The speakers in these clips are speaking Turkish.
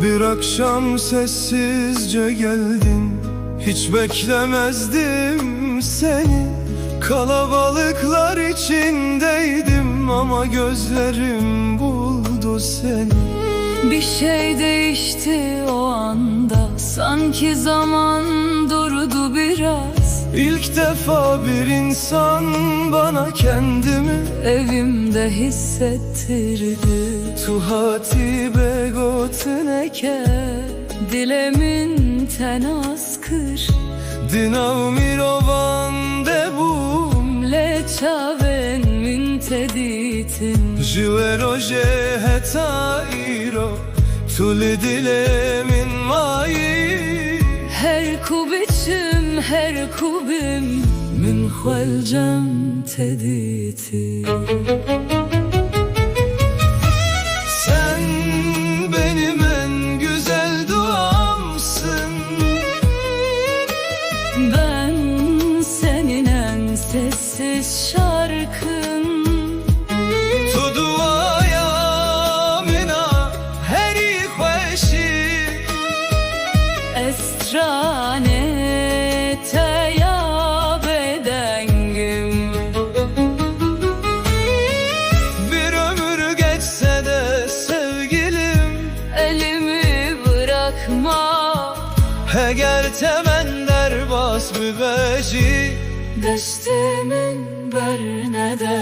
Bir akşam sessizce geldin, hiç beklemezdim seni. Kalabalıklar içindeydim ama gözlerim buldu seni. Bir şey değişti o anda, sanki zaman durdu biraz. İlk defa bir insan bana kendimi Evimde hissettirdi. Tu hati begotneke Dilemin tenaskır Dinav mirovan debum Le çaven min teditin Jiveroje heta iro Tuli dilemin mayi Her kubiçim her kubim Min xvelcem tediti. Sen benim en güzel duamsın. Ben senin en sessiz şarkın. Tu duaya mina heri xweşi Estrane teya bedengim. Bir ömür geçse de sevgilim Elimi bırakma. Eğer temen derbas büveci Destimin bernede.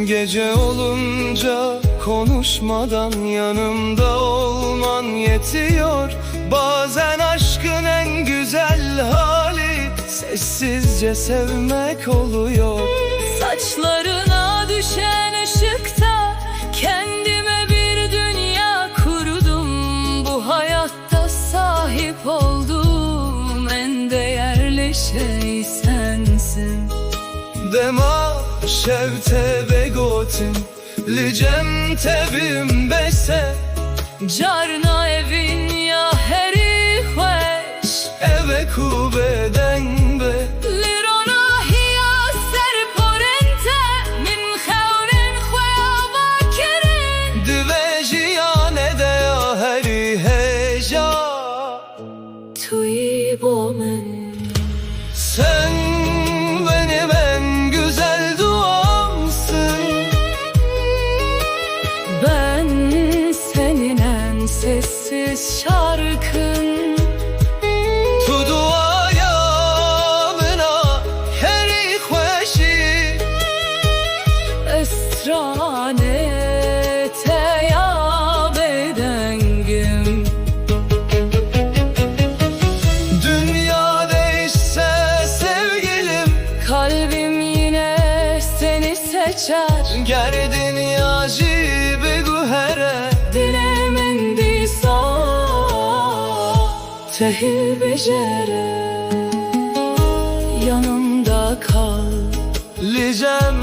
Gece olunca konuşmadan yanımda olman yetiyor. Bazen aşkın en güzel hali sessizce sevmek oluyor. Saçlarına düşen ışıkta kendime bir dünya kurdum. Bu hayatta sahip olduğum en değerli şey sensin. Dema şevte begotin Licem tevim bese Carna evin ya heri xweş Eve kubeden be Lirona hiya serporente Min xewrin xweya vakirin Divejiyane de ya heri heja Tuyi bo min. Sen benim en güzel duamsın. Ben senin en sessiz şarkın. Tu duaya mina heri xweşi Estrane teya bedengim. Dünya değişse sevgilim Kalbim yine seni seçer. Gerdin yaji beguhere Dilemin disa tehil becere. Yanımda kal. Licem